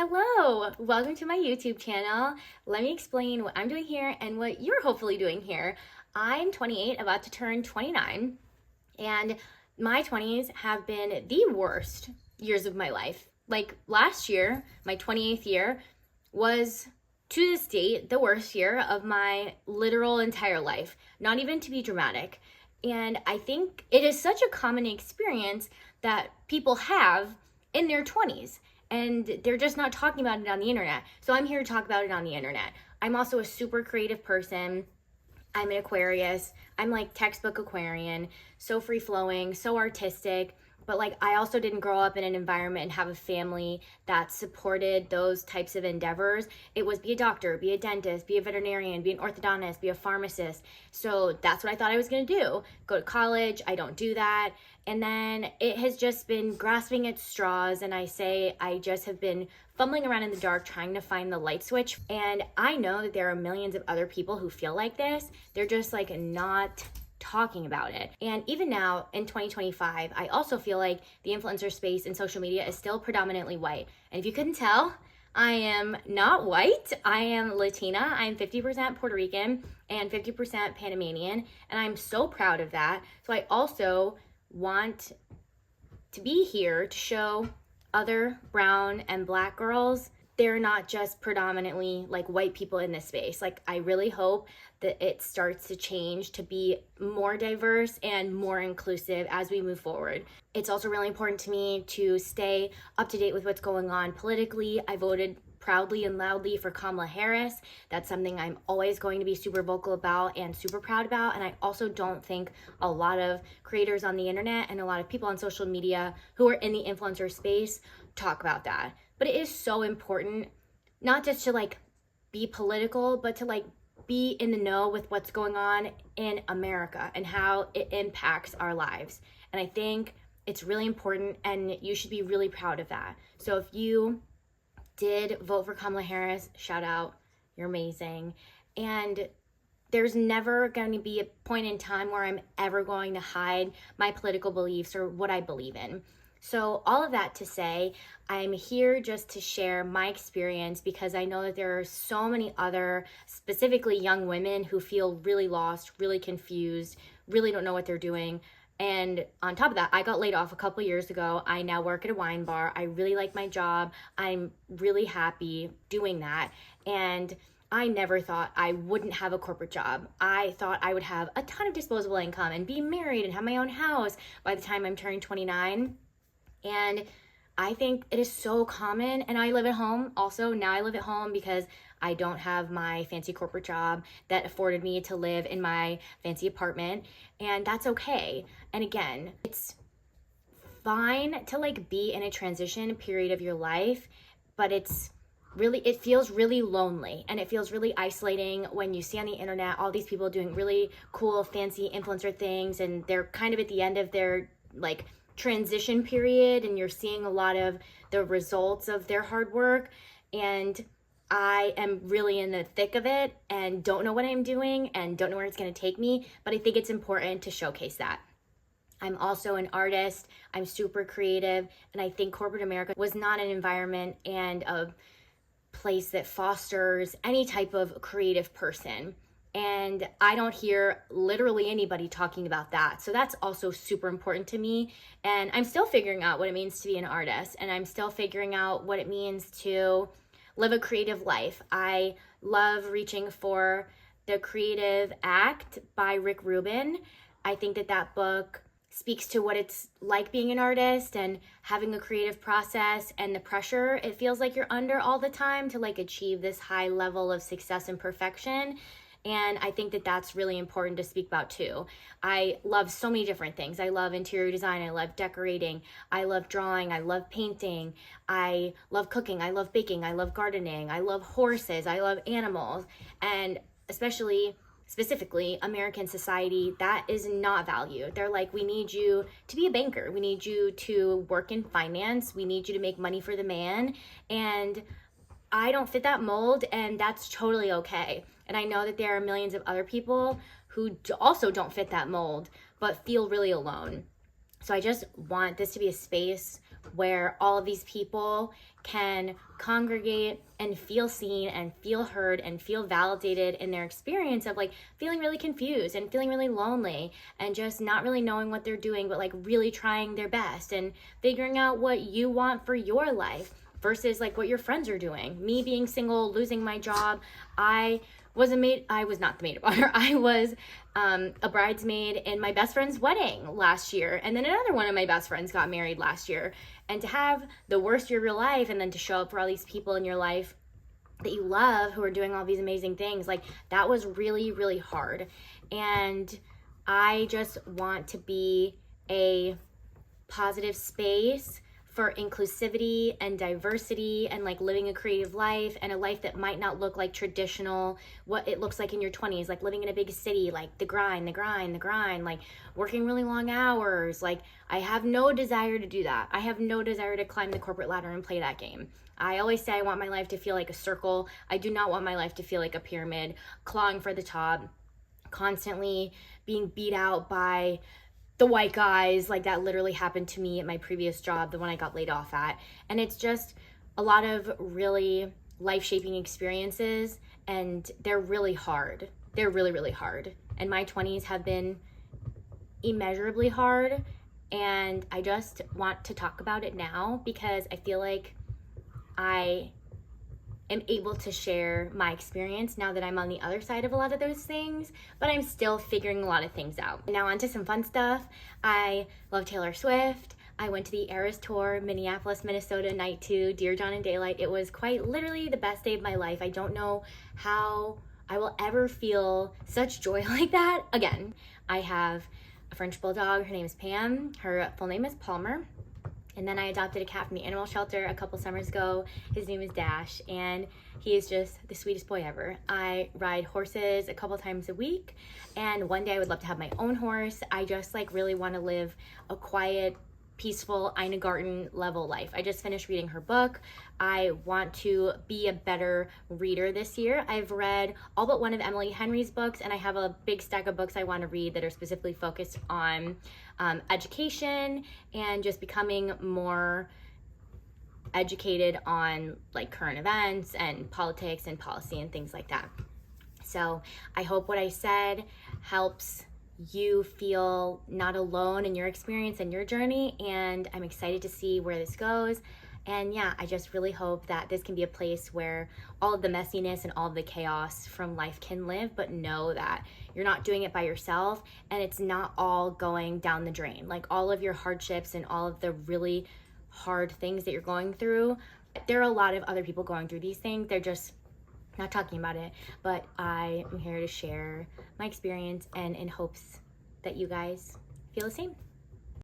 Hello, welcome to my YouTube channel. Let me explain what I'm doing here and what you're hopefully doing here. I'm 28, about to turn 29, and my 20s have been the worst years of my life. Like last year, my 28th year, was to this date the worst year of my literal entire life, not even to be dramatic. And I think it is such a common experience that people have in their 20s and they're just not talking about it on the internet. So I'm here to talk about it on the internet. I'm also a super creative person. I'm an Aquarius. I'm like textbook Aquarian, so free flowing, so artistic. But like, I also didn't grow up in an environment and have a family that supported those types of endeavors. It was be a doctor, be a dentist, be a veterinarian, be an orthodontist, be a pharmacist. So that's what I thought I was gonna do. Go to college, I don't do that. And then it has just been grasping at straws. And I just have been fumbling around in the dark trying to find the light switch. And I know that there are millions of other people who feel like this. They're just like not talking about it. And even now in 2025, I also feel like the influencer space in social media is still predominantly white. And if you couldn't tell, I am not white. I am Latina. I'm 50% Puerto Rican and 50% Panamanian. And I'm so proud of that. So I also want to be here to show other brown and black girls they're not just predominantly like white people in this space. Like, I really hope that it starts to change to be more diverse and more inclusive as we move forward. It's also really important to me to stay up to date with what's going on politically. I voted proudly and loudly for Kamala Harris. That's something I'm always going to be super vocal about and super proud about. And I also don't think a lot of creators on the internet and a lot of people on social media who are in the influencer space talk about that. But it is so important not just to like be political, but to like be in the know with what's going on in America and how it impacts our lives. And I think it's really important and you should be really proud of that. So if you did vote for Kamala Harris, shout out, you're amazing. And there's never going to be a point in time where I'm ever going to hide my political beliefs or what I believe in. So all of that to say, I'm here just to share my experience because I know that there are so many other, specifically young women who feel really lost, really confused, really don't know what they're doing. And on top of that, I got laid off a couple years ago. I now work at a wine bar. I really like my job. I'm really happy doing that. And I never thought I wouldn't have a corporate job. I thought I would have a ton of disposable income and be married and have my own house by the time I'm turning 29. And I think it is so common, and I live at home also. Now I live at home because I don't have my fancy corporate job that afforded me to live in my fancy apartment, and that's okay. And again, it's fine to like be in a transition period of your life, but it feels really lonely and it feels really isolating when you see on the internet all these people doing really cool, fancy influencer things, and they're kind of at the end of their like transition period and you're seeing a lot of the results of their hard work. And I am really in the thick of it and don't know what I'm doing and don't know where it's going to take me, but I think it's important to showcase that. I'm also an artist. I'm super creative, and I think corporate America was not an environment and a place that fosters any type of creative person. And I don't hear literally anybody talking about that. So that's also super important to me. And I'm still figuring out what it means to be an artist. And I'm still figuring out what it means to live a creative life. I love reaching for The Creative Act by Rick Rubin. I think that book speaks to what it's like being an artist and having a creative process and the pressure it feels like you're under all the time to like achieve this high level of success and perfection. And I think that's really important to speak about too. I love so many different things. I love interior design. I love decorating. I love drawing. I love painting. I love cooking. I love baking. I love gardening. I love horses. I love animals. And specifically, American society, that is not valued. They're like, we need you to be a banker. We need you to work in finance. We need you to make money for the man. And I don't fit that mold, and that's totally okay. And I know that there are millions of other people who also don't fit that mold, but feel really alone. So I just want this to be a space where all of these people can congregate and feel seen and feel heard and feel validated in their experience of like feeling really confused and feeling really lonely and just not really knowing what they're doing, but like really trying their best and figuring out what you want for your life versus like what your friends are doing. Me being single, losing my job, I was not the maid of honor. I was a bridesmaid in my best friend's wedding last year. And then another one of my best friends got married last year. And to have the worst year of your life and then to show up for all these people in your life that you love who are doing all these amazing things, like that was really, really hard. And I just want to be a positive space for inclusivity and diversity and like living a creative life and a life that might not look like traditional what it looks like in your 20s, like living in a big city, like the grind, like working really long hours. Like I have no desire to do that. I have no desire to climb the corporate ladder and play that game. I always say I want my life to feel like a circle. I do not want my life to feel like a pyramid, clawing for the top, constantly being beat out by the white guys. Like that literally happened to me at my previous job, the one I got laid off at. And it's just a lot of really life-shaping experiences, and they're really hard. They're really, really hard. And my 20s have been immeasurably hard, and I just want to talk about it now because I feel like I am able to share my experience now that I'm on the other side of a lot of those things, but I'm still figuring a lot of things out. Now on to some fun stuff. I love Taylor Swift. I went to the Eras Tour, Minneapolis, Minnesota, night 2, Dear John and Daylight. It was quite literally the best day of my life. I don't know how I will ever feel such joy like that again. I have a French bulldog. Her name is Pam. Her full name is Palmer. And then I adopted a cat from the animal shelter a couple summers ago. His name is Dash, and he is just the sweetest boy ever. I ride horses a couple times a week, and one day I would love to have my own horse. I just like really want to live a quiet, peaceful Ina Garten level life. I just finished reading her book. I want to be a better reader this year. I've read all but one of Emily Henry's books, and I have a big stack of books I want to read that are specifically focused on education and just becoming more educated on like current events and politics and policy and things like that. So I hope what I said helps you feel not alone in your experience and your journey, and I'm excited to see where this goes. And yeah, I just really hope that this can be a place where all of the messiness and all of the chaos from life can live, but know that you're not doing it by yourself and it's not all going down the drain. Like all of your hardships and all of the really hard things that you're going through, there are a lot of other people going through these things. They're just not talking about it, but I am here to share my experience and in hopes that you guys feel the same.